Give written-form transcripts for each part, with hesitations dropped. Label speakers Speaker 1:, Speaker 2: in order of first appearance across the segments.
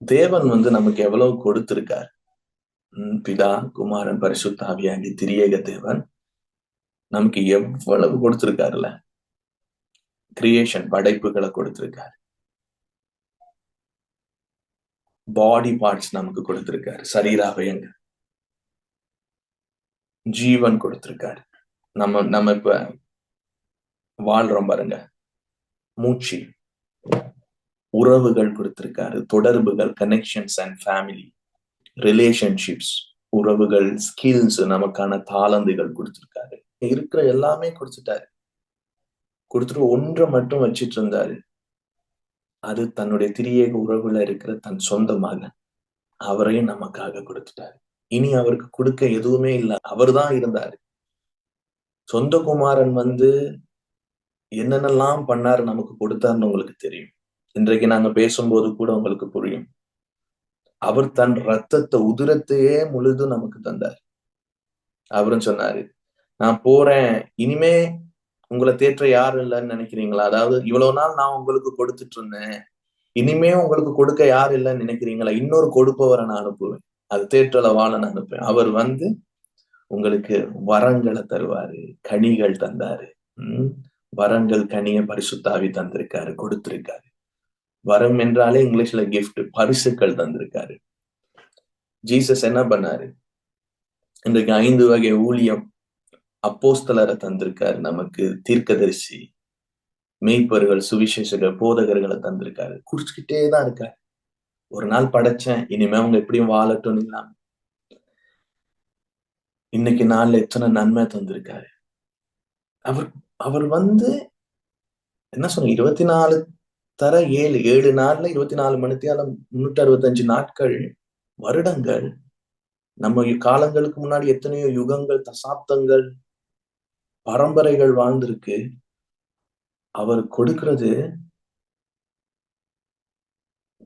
Speaker 1: தேவன் நமக்கு எவ்வளவு கொடுத்திருக்கார். பிதா, குமாரன், பரிசுத்த ஆவியாகி திரியேக தேவன் நமக்கு எவ்வளவு கொடுத்திருக்காருல்ல. கிரியேஷன், படைப்புகளை கொடுத்திருக்காரு. பாடி பார்ட்ஸ் நமக்கு கொடுத்திருக்காரு. சரீர அவயங்கள், ஜீவன் கொடுத்திருக்காரு. நம்ம இப்ப வாழ்றோம் பாருங்க, மூச்சு, உறவுகள் கொடுத்திருக்காரு. தொடர்புகள், கனெக்ஷன்ஸ் அண்ட் ஃபேமிலி ரிலேஷன்ஷிப்ஸ், உறவுகள், ஸ்கில்ஸ், நமக்கான தாளந்துகள் கொடுத்திருக்காரு. இருக்கிற எல்லாமே கொடுத்துட்டாரு. கொடுத்துட்டு ஒன்றை மட்டும் வச்சிட்டு இருந்தாரு. அது தன்னுடைய திரியேக உறவுல இருக்கிற தன் சொந்த மகன். அவரையும் நமக்காக கொடுத்துட்டாரு. இனி அவருக்கு கொடுக்க எதுவுமே இல்லை. அவர் தான் இருந்தாரு. சொந்த குமாரன் என்னென்னலாம் பண்ணாரு, நமக்கு கொடுத்தாருன்னு உங்களுக்கு தெரியும். இன்றைக்கு நாங்க பேசும்போது கூட உங்களுக்கு புரியும். அவர் தன் ரத்தத்தை, உதிரத்தையே முழுதும் நமக்கு தந்தார். அவரும் சொன்னாரு, நான் போறேன், இனிமே உங்களை தேற்ற யாரும் இல்லைன்னு நினைக்கிறீங்களா? அதாவது இவ்வளவு நாள் நான் உங்களுக்கு கொடுத்துட்டு இருந்தேன், இனிமே உங்களுக்கு கொடுக்க யாரும் இல்லைன்னு நினைக்கிறீங்களா? இன்னொரு கொடுப்பவரை நான் அனுப்புவேன், அது தேற்றல வாழன்னு அனுப்புவேன். அவர் உங்களுக்கு வரங்களை தருவாரு, கனிகள் தந்தாரு. வரங்கள், கனிய பரிசுத்தாவி தந்திருக்காரு, கொடுத்திருக்காரு. வரம் என்றாலே இங்கிலீஷ்ல கிஃப்ட், பரிசுகள் தந்திருக்காரு. ஜீசஸ் என்ன பண்ணாரு? இன்றைக்கு 5 வகை ஊழியம், அப்போஸ்தலரை தந்திருக்காரு நமக்கு, தீர்க்கதரிசி, மெய்ப்பர்கள், சுவிசேஷகர், போதகர்களை தந்திருக்காரு. குடிச்சுக்கிட்டே தான் இருக்காரு. ஒரு நாள் படைச்சேன், இனிமே அவங்க எப்படியும் வாழட்டும் இல்லாம இன்னைக்கு நாள்ல எத்தனை நன்மை தந்திருக்காரு. அவர் அவர் என்ன சொன்ன, 24 தர 7 நாள்ல 24 மணித்தியாலம் 365 நாட்கள், வருடங்கள். நம்ம காலங்களுக்கு முன்னாடி எத்தனையோ யுகங்கள், தசாப்தங்கள், பரம்பரைகள் வாழ்ந்திருக்கு. அவர் கொடுக்கிறது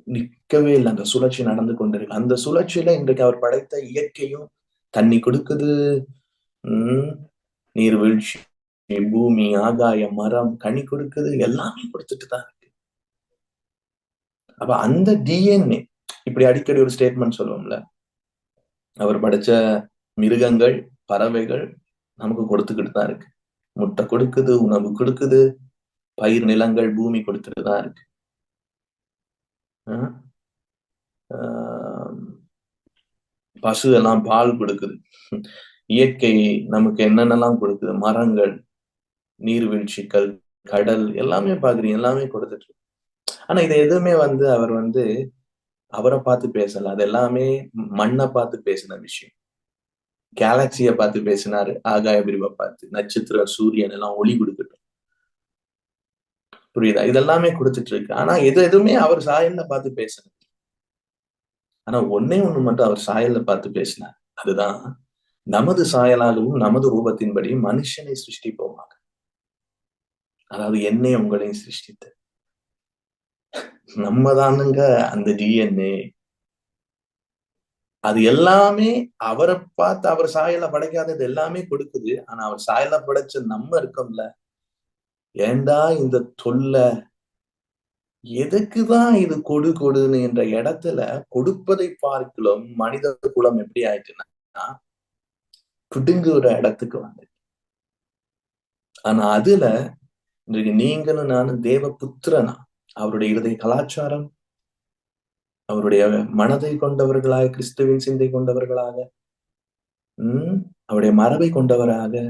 Speaker 1: நிற்கவே இல்லை. அந்த சுழற்சி நடந்து கொண்டிருக்கு. அந்த சுழற்சியில இன்றைக்கு அவர் படைத்த இயற்கையும் தண்ணி கொடுக்குது, நீர்வீழ்ச்சி, பூமி, ஆகாயம், மரம், கனி கொடுக்குது, எல்லாமே கொடுத்துட்டு தான் இருக்கு. அப்ப அந்த டிஎன்ஏ, இப்படி அடிக்கடி ஒரு ஸ்டேட்மெண்ட் சொல்லுவோம்ல, அவர் படைச்ச மிருகங்கள், பறவைகள் நமக்கு கொடுத்துக்கிட்டு தான் இருக்கு. முட்டை கொடுக்குது, உணவு கொடுக்குது, பயிர் நிலங்கள், பூமி கொடுத்துட்டு தான் இருக்கு. பசு எல்லாம் பால் கொடுக்குது. இயற்கை நமக்கு என்னென்னலாம் கொடுக்குது, மரங்கள், நீர்வீழ்ச்சிகள், கடல், எல்லாமே பாக்குறீங்க, எல்லாமே கொடுத்துட்டு இருக்கு. ஆனா இது எதுவுமே அவர் அவரை பார்த்து பேசல. அது எல்லாமே மண்ணை பார்த்து பேசின விஷயம். கேலக்சிய பார்த்து பேசினாரு, ஆகாய பிரிவை பார்த்து, நட்சத்திரம், சூரியன் எல்லாம் ஒளி கொடுக்கட்டும். புரியுதா? இதெல்லாமே கொடுத்துட்டு இருக்கு. ஆனா எதுவுமே அவர் சாயல்ல பார்த்து பேசணும். ஆனா ஒன்னே ஒண்ணு மட்டும் அவர் சாயல்ல பார்த்து பேசினார். அதுதான், நமது சாயலாகவும் நமது ரூபத்தின்படி மனுஷனை சிருஷ்டிப்போமாக. அதாவது என்னை உங்களையும் சிருஷ்டித்து, நம்ம தானுங்க அந்த டிஎன்ஏ. அது எல்லாமே அவரை பார்த்து, அவர் சாயல படைக்காதது எல்லாமே கொடுக்குது. ஆனா அவர் சாயல படைச்ச நம்ம இருக்கோம்ல, ஏண்டா இந்த தொல்லை, எதுக்குதான் இது கொடுன்னு என்ற இடத்துல கொடுப்பதை பார்க்கலாம். மனித குலம் எப்படி ஆயிடுச்சுன்னா பிடுங்குற இடத்துக்கு ஆனா அதுல இன்றைக்கு நீங்களும் நானும் தேவ புத்திரனா, அவருடைய இருதய கலாச்சாரம், அவருடைய மனதை கொண்டவர்களாக, கிறிஸ்துவின் சிந்தை கொண்டவர்களாக, அவருடைய மரபை கொண்டவராக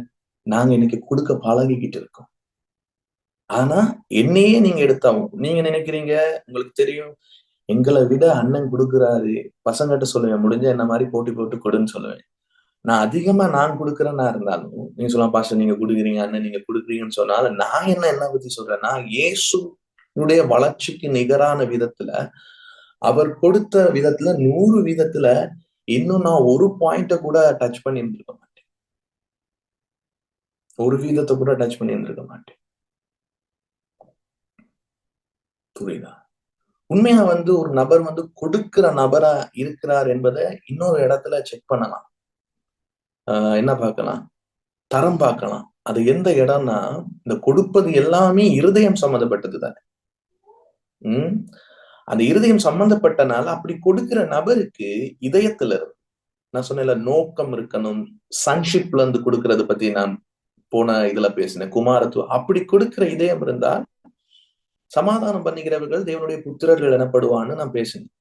Speaker 1: நாங்க இன்னைக்கு கொடுக்க பழகிக்கிட்டு இருக்கோம். ஆனா என்னையே நீங்க எடுத்தாவும் நீங்க நினைக்கிறீங்க, உங்களுக்கு தெரியும், எங்களை விட அண்ணன் கொடுக்குறாரு, பசங்கிட்ட சொல்லுவேன், முடிஞ்ச என்ன மாதிரி போட்டி போட்டு கொடுன்னு சொல்லுவேன். நான் அதிகமா நான் கொடுக்குறேன்னா இருந்தாலும் நீங்க சொல்லலாம், பாஸ்டர் நீங்க கொடுக்குறீங்க, அண்ணன் நீங்க கொடுக்குறீங்கன்னு சொன்னாலும் நான் என்ன பத்தி சொல்றேன்னா, இயேசுனுடைய வளர்ச்சிக்கு நிகரான விதத்துல, அவர் கொடுத்த விதத்துல 100 வீதத்துல இன்னும் நான் ஒரு பாயிண்ட கூட டச் பண்ணி இருந்திருக்க மாட்டேன். ஒரு வீதத்தை கூட டச் பண்ணி இருந்திருக்க மாட்டேன். புரியுதா? உண்மையா ஒரு நபர் கொடுக்கிற நபரா இருக்கிறார் என்பதை இன்னொரு இடத்துல செக் பண்ணலாம். என்ன பார்க்கலாம்? தரம் பார்க்கலாம். அது எந்த இடம்னா, இந்த கொடுப்பது எல்லாமே இருதயம் சம்மந்தப்பட்டது தானே. அந்த இருதயம் சம்பந்தப்பட்டனால அப்படி கொடுக்கிற நபருக்கு இதயத்துல இருக்கு. நான் சொன்னேன்ல, நோக்கம் இருக்கணும். சன்ஷிப்ல இருந்து கொடுக்கறது பத்தி நான் போன இதுல பேசினேன். குமாரத்துவம் அப்படி கொடுக்கிற இதயம் இருந்தா சமாதானம் பண்ணுகிறவர்கள் தேவனுடைய புத்திரர்கள் எனப்படுவான்னு நான் பேசினேன்.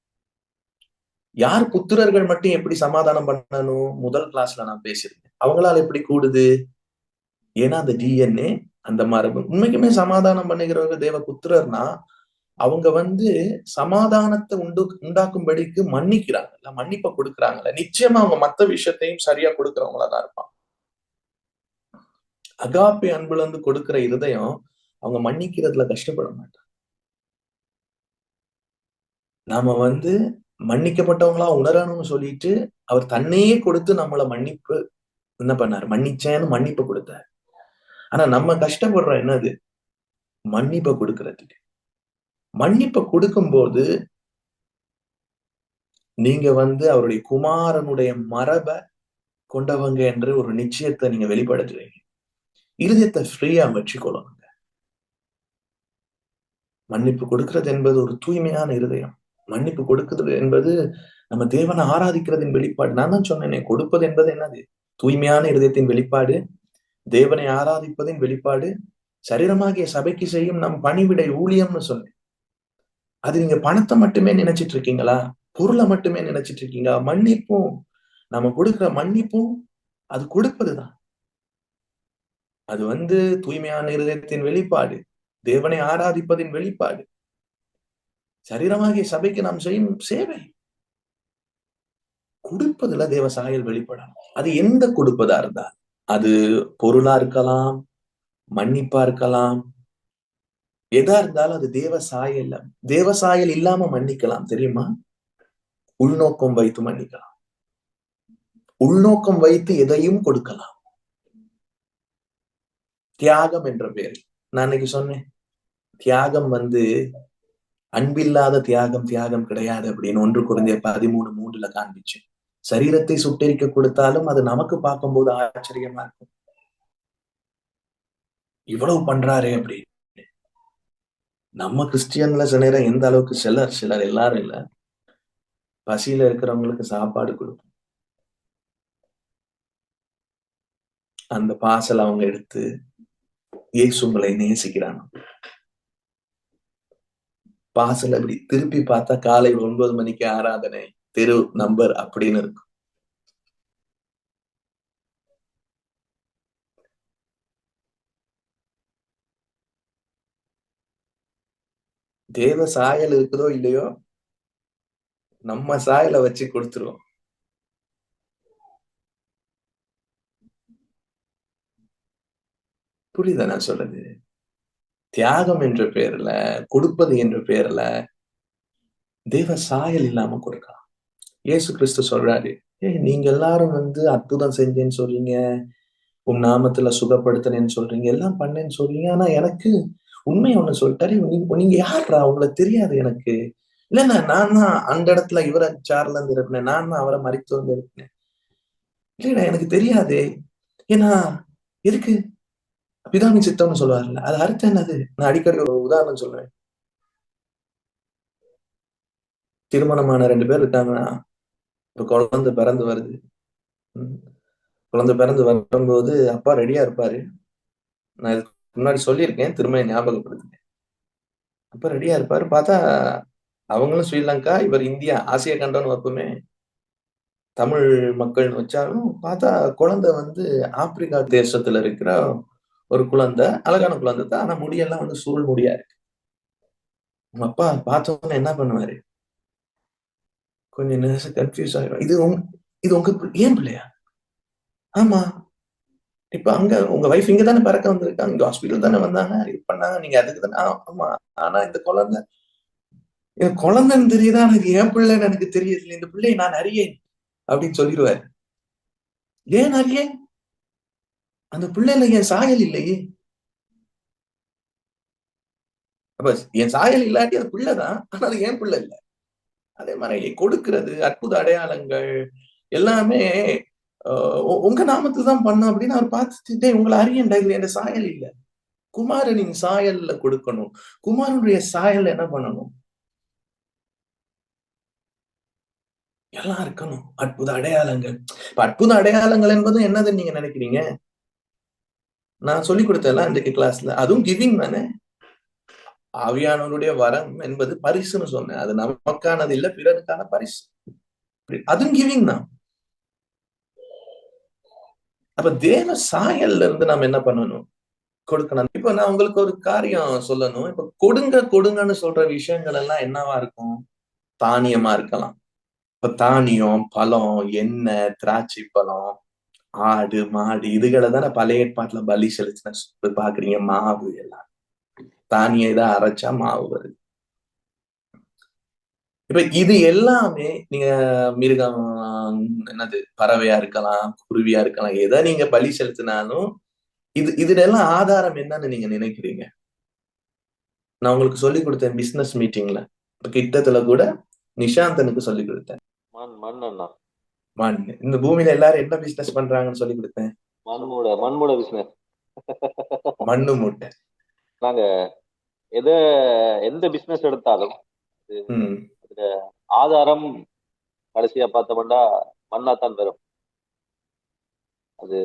Speaker 1: யார் புத்திரர்கள் மட்டும் எப்படி சமாதானம் பண்ணணும் முதல் கிளாஸ்ல நான் பேசியிருக்கேன். அவங்களால எப்படி கூடுது? ஏன்னா அந்த டிஎன்ஏ அந்த மரபு. உண்மைக்குமே சமாதானம் பண்ணுகிறவர்கள் தேவ புத்திரர்னா அவங்க சமாதானத்தை உண்டாக்கும்படிக்கு மன்னிக்கிறாங்கல்ல, மன்னிப்பை கொடுக்குறாங்கல்ல, நிச்சயமா அவங்க மத்த விஷயத்தையும் சரியா கொடுக்கறவங்களா தான் இருப்பாங்க. அகாப்பி அன்புல இருந்து கொடுக்கிற இருதயம் அவங்க மன்னிக்கிறதுல கஷ்டப்பட மாட்டாங்க. நாம மன்னிக்கப்பட்டவங்களா உணரணும்னு சொல்லிட்டு அவர் தன்னையே கொடுத்து நம்மள மன்னிப்பு என்ன பண்ணாரு? மன்னிச்சேன்னு மன்னிப்பு கொடுத்தாரு. ஆனா நம்ம கஷ்டப்படுறோம் என்னது? மன்னிப்பை கொடுக்கறதுக்கு. மன்னிப்பை கொடுக்கும்போது நீங்க அவருடைய குமாரனுடைய மரபை கொண்டவங்க என்று ஒரு நிச்சயத்தை நீங்க வெளிப்படுத்துவீங்க. இருதயத்தை ஃப்ரீயா வச்சுக்கொள்ளணுங்க. மன்னிப்பு கொடுக்கிறது என்பது ஒரு தூய்மையான இருதயம். மன்னிப்பு கொடுக்கிறது என்பது நம்ம தேவனை ஆராதிக்கிறதின் வெளிப்பாடு. நான் தான் சொன்னேனே, கொடுப்பது என்பது என்னது? தூய்மையான இருதயத்தின் வெளிப்பாடு, தேவனை ஆராதிப்பதின் வெளிப்பாடு, சரீரமாகிய சபைக்கு செய்யும் நம் பணிவிடை ஊழியம்னு சொன்னேன். அது நீங்க பணத்தை மட்டுமே நினைச்சிட்டு இருக்கீங்களா? பொருளை மட்டுமே நினைச்சிட்டு இருக்கீங்களா? மன்னிப்பும் நம்ம கொடுக்கிற மன்னிப்பும் அது கொடுப்பதுதான். அது தூய்மையான இருதயத்தின் வெளிப்பாடு, தேவனை ஆராதிப்பதின் வெளிப்பாடு, சரீரமாகிய சபைக்கு நாம் செய்யும் சேவை. கொடுப்பதுல தேவ சாயல் வெளிப்படணும். அது எந்த கொடுப்பதா இருந்தா, அது பொருளா இருக்கலாம், மன்னிப்பா இருக்கலாம், எதா இருந்தாலும் அது தேவ சாயல். தேவ சாயல் இல்லாம மன்னிக்கலாம் தெரியுமா? உள்நோக்கம் வைத்து மன்னிக்கலாம். உள்நோக்கம் வைத்து எதையும் கொடுக்கலாம். தியாகம் என்ற பெயர் நான் இன்னைக்கு சொன்னேன். தியாகம் அன்பில்லாத தியாகம் தியாகம் கிடையாது அப்படின்னு 1 கொரிந்தியர் 13:3 காண்பிச்சு. சரீரத்தை சுட்டெரிக்க கொடுத்தாலும் அது நமக்கு பார்க்கும்போது ஆச்சரியமா இருக்கும். இவ்வளவு பண்றாரே அப்படின்னு. நம்ம கிறிஸ்டியன்ல சில நேரம் எந்த அளவுக்கு சிலர் எல்லாரும் இல்ல, பசியில இருக்கிறவங்களுக்கு சாப்பாடு கொடுப்போம். அந்த பார்சல் அவங்க எடுத்து இயேசு உங்களை நேசிக்கிறாங்க. பார்சல் அப்படி திருப்பி பார்த்தா காலை 9 மணிக்கு ஆராதனை, தெரு நம்பர் அப்படின்னு இருக்கும். தேவ சாயல் இருக்குதோ இல்லையோ, நம்ம சாயலை வச்சு கொடுத்துருவோம். புரியுதா நான் சொல்றது? தியாகம் என்ற பெயர்ல, கொடுப்பது என்ற பெயர்ல தேவ சாயல் இல்லாம கொடுக்கலாம். இயேசு கிறிஸ்து சொல்றாரு, நீங்க எல்லாரும் அற்புதம் செஞ்சேன்னு சொல்றீங்க, உன் நாமத்துல சுகப்படுத்தினேன்னு சொல்றீங்க, எல்லாம் பண்ணேன்னு சொல்றீங்க. ஆனா எனக்கு உண்மையை ஒண்ணு சொல்லிட்டாரு, நீங்க யாருடா? உங்களுக்கு தெரியாது எனக்கு. இல்லன்னா நான் தான் அந்த இடத்துல இவரை சார்ல இருந்து இருப்பேன், நான் தான் அவரை மறித்து வந்து இருப்பேன். இல்லடா எனக்கு தெரியாது. ஏன்னா எதுக்கு? பிதாவின் சித்தம்னு சொல்லுவாருல்ல, அது அர்த்தம் என்னது? நான் அடிக்கடி ஒரு உதாரணம் சொல்லுவேன். திருமணமான 2 பேர் இருக்காங்கன்னா, இப்ப குழந்தை பிறந்து வருது. குழந்தை பிறந்து வரும்போது அப்பா ரெடியா இருப்பாரு. நான் இதுக்கு முன்னாடி சொல்லியிருக்கேன், திரும்ப ஞாபகப்படுத்துறேன். அப்ப ரெடியா இருப்பாரு. பார்த்தா அவங்களும் ஸ்ரீலங்கா, இவர் இந்தியா, ஆசிய கண்டம்னு எப்பவுமே தமிழ் மக்கள்னு வச்சாலும் பார்த்தா குழந்தை ஆப்பிரிக்கா தேசத்துல இருக்கிற ஒரு குழந்தை, அழகான குழந்தை தான். ஆனா முடியெல்லாம் சூழ் முடியா இருக்கு. உங்க அப்பா பார்த்தோன்னு என்ன பண்ணுவாரு? கொஞ்சம் நேரம் கன்ஃபியூஸ் ஆயிடும். இது உங்க ஏன் பிள்ளையா? ஆமா. இப்ப அங்க உங்க வைஃப் இங்க தானே பிறக்க வந்திருக்காங்க, இங்க ஹாஸ்பிட்டல் தானே வந்தாங்க, இது பண்ணாங்க, நீங்க அதுக்கு தானே. ஆமா. ஆனா இந்த குழந்தை என் குழந்தைன்னு தெரியுதா? எனக்கு என் பிள்ளைன்னு எனக்கு தெரியுது. இந்த பிள்ளையை நான் அறியேன் அப்படின்னு சொல்லிடுவாரு. ஏன் அறியேன்? அந்த பிள்ளைல என் சாயல் இல்லையே. அப்ப என் சாயல் இல்லாட்டி அது பிள்ளைதான், ஆனா அது என் பிள்ளை இல்லை. அதே மாதிரி கொடுக்கிறது, அற்புத அடையாளங்கள் எல்லாமே உங்க நாமத்துக்கு தான் பண்ண அப்படின்னு அவர் பார்த்துட்டு, உங்களை அறியண்டா, இல்ல என் சாயல் இல்ல. குமாரனின் சாயல்ல கொடுக்கணும். குமாரனுடைய சாயல் என்ன பண்ணணும்? எல்லாம் இருக்கணும். அற்புத அடையாளங்கள். இப்ப அற்புத அடையாளங்கள் என்பது என்னதுன்னு நீங்க நினைக்கிறீங்க? நான் சொல்லிக் கொடுத்தேன்ல அன்றைக்கு கிளாஸ்ல, அதுவும் கிவிங் தானே. ஆவியானவருடைய வரம் என்பது பரிசுன்னு சொன்னேன். அது நமக்கானது இல்ல, பிறருக்கான பரிசு. அதுவும் கிவிங் தான். அப்ப தேவ சாயல்ல இருந்து நாம் என்ன பண்ணணும்? கொடுக்கணும். இப்ப நான் உங்களுக்கு ஒரு காரியம் சொல்லணும். இப்ப கொடுங்க கொடுங்கன்னு சொல்ற விஷயங்கள் எல்லாம் என்னவா இருக்கும்? தானியமா இருக்கலாம். இப்ப தானியம், பழம், எண்ணெய், திராட்சை பழம், ஆடு, மாடு இதுகளை தானே பழைய ஏற்பாட்டுல பலி செலுத்தின பாக்குறீங்க. மாவு எல்லாம் தானியம் இதை அரைச்சா மாவு வருது. இப்ப இது எல்லாமே நீங்க மிருகம், என்னது, பறவையா இருக்கலாம், குருவியா இருக்கலாம், எதை நீங்க பலி செலுத்தினாலும் இதுல எல்லாம் ஆதாரம் என்னன்னு நீங்க நினைக்கிறீங்க? நான் உங்களுக்கு சொல்லி கொடுத்தேன் பிசினஸ் மீட்டிங்ல, கிட்டத்துல கூட நிஷாந்தனுக்கு சொல்லி கொடுத்தேன். மண். இந்த பூமியில எல்லாரும் என்ன பிசினஸ் பண்றாங்கன்னு சொல்லி கொடுத்தேன்.
Speaker 2: மண்மூட பிசினஸ்.
Speaker 1: மண்ணு மூட்டை.
Speaker 2: நாங்க எந்த பிசினஸ் எடுத்தாலும் அதுல ஆதாரம் கடைசியா பார்த்தோம்னா மண்ணா தான் வரும். அது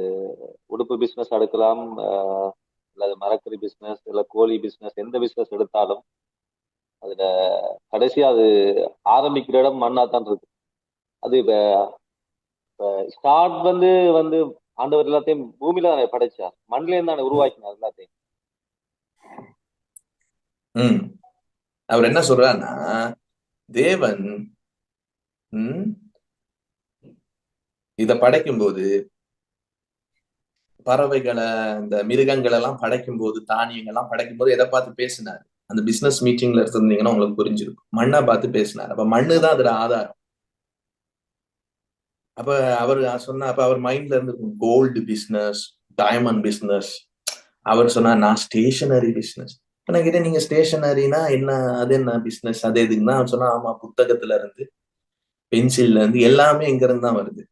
Speaker 2: உடுப்பு பிசினஸ் எடுக்கலாம், அல்லது மரக்கறி பிசினஸ், இல்ல கோழி பிசினஸ், எந்த பிசினஸ் எடுத்தாலும் அதுல கடைசியா அது ஆரம்பிக்கிற இடம் மண்ணா தான் இருக்கு. அது இப்ப ஸ்டார்ட் வந்து ஆண்டவர் எல்லாத்தையும் பூமியில தானே படைச்சார், மண்ல இருந்து தானே உருவாக்கினார் எல்லாத்தையும்.
Speaker 1: அவர் என்ன சொல்றாருன்னா, தேவன் இத படைக்கும் போது, பறவைகளை, இந்த மிருகங்கள் எல்லாம் படைக்கும் போது, தானியங்கள்லாம் படைக்கும் போது எதை பார்த்து பேசினார்? அந்த பிசினஸ் மீட்டிங்ல இருந்தீங்கன்னா உங்களுக்கு புரிஞ்சிருக்கும். மண்ணை பார்த்து பேசினார். அப்ப மண்ணுதான் அதுல ஆதாரம். அப்ப அவர் சொன்ன, அப்ப அவர் மைண்ட்ல இருந்து கோல்டு பிசினஸ், டைமண்ட் பிசினஸ். அவர் சொன்னா நான் ஸ்டேஷனரி பிசினஸ். நான் கிட்ட நீங்க ஸ்டேஷனரினா என்ன, அது என்ன பிசினஸ், அது எதுக்குன்னா அவர் சொன்னா, ஆமா, புத்தகத்துல இருந்து, பென்சில்ல இருந்து எல்லாமே இங்க இருந்து தான் வருது.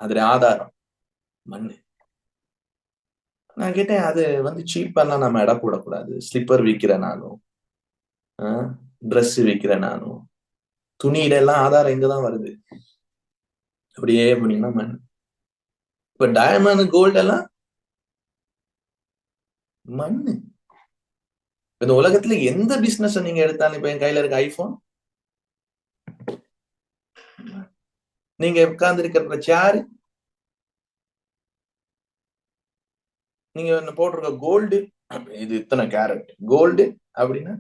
Speaker 1: அதுல ஆதாரம் மண்ணு. நான் கேட்டேன், அது சீப்பெல்லாம் நம்ம எடை போடக்கூடாது. ஸ்லிப்பர் விற்கிறேன் நானும், ட்ரெஸ் விற்கிறேன் நானும், துணியில எல்லாம் ஆதாரம் இங்கதான் வருது. அப்படியே பண்ணீங்கன்னா மண். இப்ப டயமண்ட், கோல்டு எல்லாம் மண்ணு. இந்த உலகத்துல எந்த பிசினஸ் நீங்க எடுத்தாலும், இப்ப என் கையில இருக்க ஐபோன், நீங்க உட்கார்ந்து இருக்கிற சேரு, நீங்க போட்டிருக்க கோல்டு, இது இத்தனை கேரட் கோல்டு அப்படின்னா,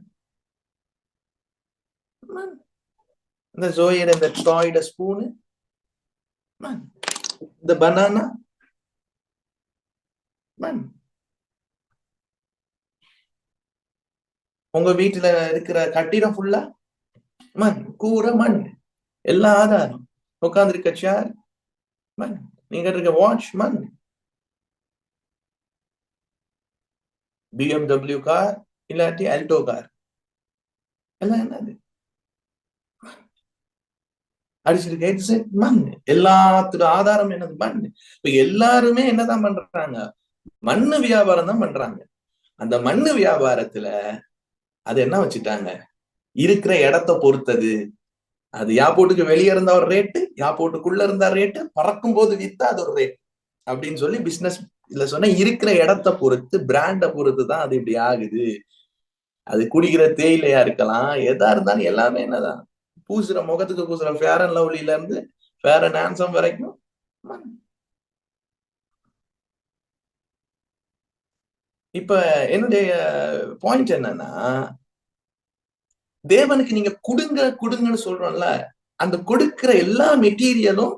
Speaker 1: இந்த ஜோயோட இந்த டாய்ட ஸ்பூனு, இந்த பனானா மண். உங்க வீட்டுல இருக்கிற கட்டிடம் ஃபுல்லா மண், கூரை மண், எல்லா ஆதாரம். உட்கார்ந்து இருக்க சேர் மண், நீங்க இருக்க வாட்ச் மண், BMW கார் இல்லாட்டி ஆல்டோ கார் எல்லாம் என்னது? அடிச்சிருக்க ஹெட்செட் மண். எல்லாத்தோட ஆதாரம் என்னது? மண். இப்ப எல்லாருமே என்னதான் பண்றாங்க? மண்ணு வியாபாரம் தான் பண்றாங்க. அந்த மண்ணு வியாபாரத்துல அது என்ன வச்சுட்டாங்க? இருக்கிற இடத்த பொறுத்தது. அது ஏர்போர்ட்டுக்கு வெளியே இருந்தா ஒரு ரேட்டு, ஏர்போர்ட்டுக்குள்ள இருந்தா ரேட்டு, பறக்கும் போது வித்தா அது ஒரு ரேட் அப்படின்னு சொல்லி பிசினஸ் இல்ல சொன்னா, இருக்கிற இடத்த பொறுத்து, பிராண்ட பொறுத்து தான் அது இப்படி ஆகுது. அது குடிக்கிற தேயிலையா இருக்கலாம், எதா இருந்தாலும் எல்லாமே என்னதான், பூசுற முகத்துக்கு பூசுற ஃபேர் அண்ட் லவ்லில இருந்து ஃபேர் அண்ட் ஹேண்ட்ஸம் வரைக்கும். இப்ப என்னுடைய பாயிண்ட் என்னன்னா, தேவனுக்கு நீங்க கொடுங்க கொடுங்கன்னு சொல்றோம்ல, அந்த கொடுக்கிற எல்லா மெட்டீரியலும்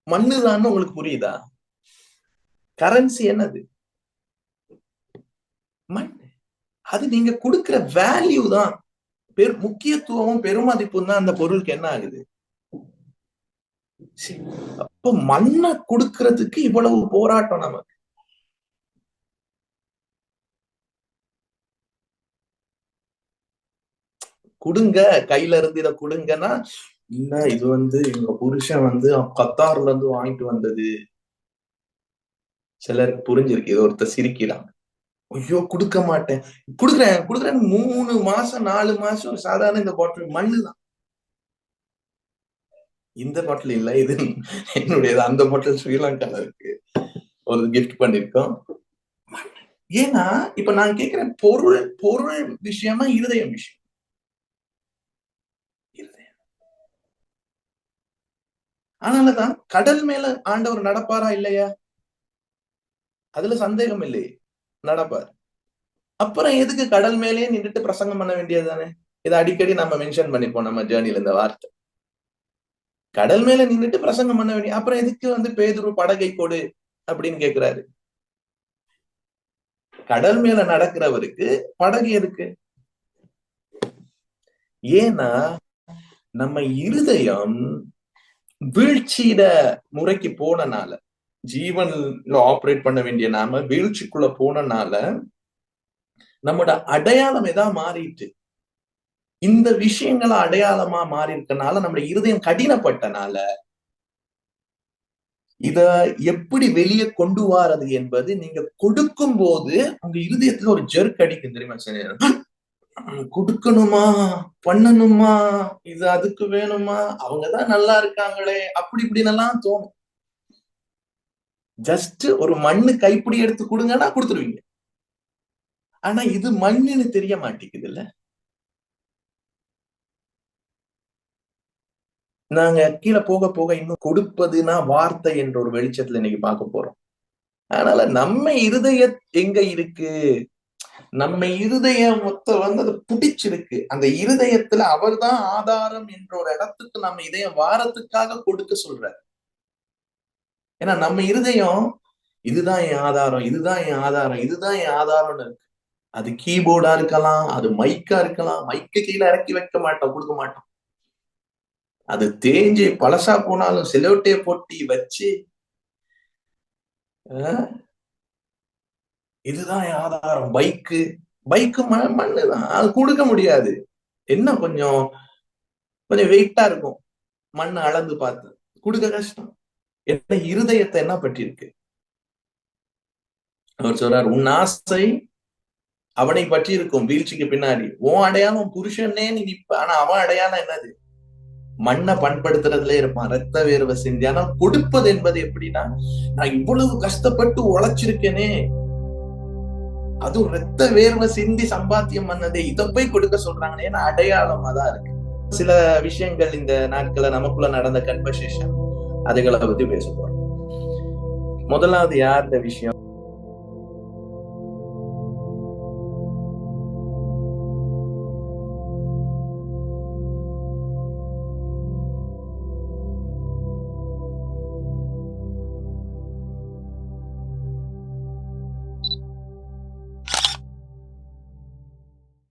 Speaker 1: மண்ணுதான்னு உங்களுக்கு புரியுதா? கரன்சி என்னது? மண். அது நீங்க கொடுக்கிற வேல்யூ தான். முக்கியத்துவமும் பெருமதிப்பும் தான் அந்த பொருளுக்கு என்ன ஆகுது. அப்ப மண்ணை கொடுக்கறதுக்கு இவ்வளவு போராட்டம் நமக்கு. கொடுங்க, கையில இருந்து இதை கொடுங்கன்னா, இல்ல இது எங்க புருஷன் கத்தார்ல இருந்து வாங்கிட்டு வந்தது. சிலருக்கு புரிஞ்சிருக்கு. இது ஒருத்தர் சிரிக்கிறாங்க, ஐயோ கொடுக்க மாட்டேன், கொடுக்குறேன் 3 மாசம் 4 மாசம் சாதாரண இந்த பாட்டில் மண்ணுதான். இந்த பாட்டில் இல்ல, இது என்னுடையது. அந்த பாட்டில் ஸ்ரீலங்கால இருக்கு, ஒரு கிஃப்ட் பண்ணிருக்கோம். ஏன்னா இப்ப நான் கேட்கிறேன், பொருள் பொருள் விஷயமா இருதயம் விஷயம். அதனாலதான் கடல் மேல ஆண்டவர் நடப்பாரா இல்லையா? அதுல சந்தேகம் இல்லையே, நடப்பார். அப்புறம் எதுக்கு கடல் மேலேயே நின்றுட்டு பிரசங்கம் பண்ண வேண்டியதுதானே? இதை அடிக்கடி நம்ம மென்ஷன் பண்ணிப்போம் நம்ம ஜேர்னில இந்த வார்த்தை. கடல் மேல நின்றுட்டு பிரசங்கம் பண்ண வேண்டிய, அப்புறம் எதுக்கு பேதுரு படகை கொடு அப்படின்னு கேட்கிறாரு? கடல் மேல நடக்கிறவருக்கு படகு எதுக்கு? ஏன்னா நம்ம இருதயம் வீழ்ச்சியிட முறைக்கு போனனால, ஜீவன்ல ஆபரேட் பண்ண வேண்டிய நாம வீழ்ச்சிக்குள்ள போனனால நம்மோட அடையாளம் எதா மாறிட்டு, இந்த விஷயங்கள அடையாளமா மாறி இருக்கனால, நம்ம இருதயம் கடினப்பட்டனால, இத எப்படி வெளியே கொண்டு வாரது என்பது, நீங்க கொடுக்கும் போது உங்க இருதயத்துல ஒரு ஜெர்க் அடிக்கும் தெரியுமா? சரி, கொடுக்கணுமா, பண்ணணுமா, இது அதுக்கு வேணுமா, அவங்கதான் நல்லா இருக்காங்களே, அப்படி இப்படின்னு எல்லாம் தோணும். ஜஸ்ட் ஒரு மண்ணு கைப்பிடி எடுத்து கொடுங்கன்னா கொடுத்துருவீங்க. ஆனா இது மண்ணுன்னு தெரிய மாட்டேங்குது இல்ல. நாங்க கீழே போக போக இன்னும் கொடுப்பதுனா வார்த்தை என்ற ஒரு வெளிச்சத்துல இன்னைக்கு பார்க்க போறோம். அதனால நம்ம இருதய எங்க இருக்கு, நம்ம இருதயம் அது பிடிச்சிருக்கு. அந்த இருதயத்துல அவர்தான் ஆதாரம் என்ற ஒரு இடத்துக்கு நம்ம இதயம் வாரத்துக்காக கொடுக்க சொல்ற. ஏன்னா நம்ம இருதயம் இதுதான் என் ஆதாரம், இதுதான் என் ஆதாரம், இதுதான் என் ஆதாரம்னு இருக்கு. அது கீபோர்டா இருக்கலாம், அது மைக்கா இருக்கலாம். மைக்க கீழே இறக்கி வைக்க மாட்டோம், கொடுக்க மாட்டோம். அது தேஞ்சு பழசா போனாலும் செலோட்டே போட்டி வச்சு, இதுதான் என் ஆதாரம். பைக்கு மண்ணுதான், அது கொடுக்க முடியாது. என்ன கொஞ்சம் வெயிட்டா இருக்கும், மண்ணு அளந்து பார்த்து கொடுக்க கஷ்டம். என்ன இருதயத்தை என்ன பற்றி இருக்கு? அவர் சொல்றார், உன் ஆசை அவனை பற்றி இருக்கும் வீழ்ச்சிக்கு பின்னாடி. உன் அடையாளம் புருஷனே நீ நிப்ப, ஆனா அவன் அடையாளம் என்னது? மண்ணை பண்படுத்துறதுல இருப்பான், ரத்த வேர்வை சிந்தி. ஆனா கொடுப்பது என்பது எப்படின்னா, நான் இவ்வளவு கஷ்டப்பட்டு உழைச்சிருக்கேனே, அதுவும் ரத்த வேர்வை சிந்தி சம்பாத்தியம் பண்ணதே, இதை போய் கொடுக்க சொல்றாங்களே, ஏன்னா அடையாளம் அதான் இருக்கு. சில விஷயங்கள் இந்த நாட்களை நமக்குள்ள நடந்த கன்வர்சேஷன், அதுகளை பத்தி பேச போறோம். முதலாவது யார் இந்த விஷயம்?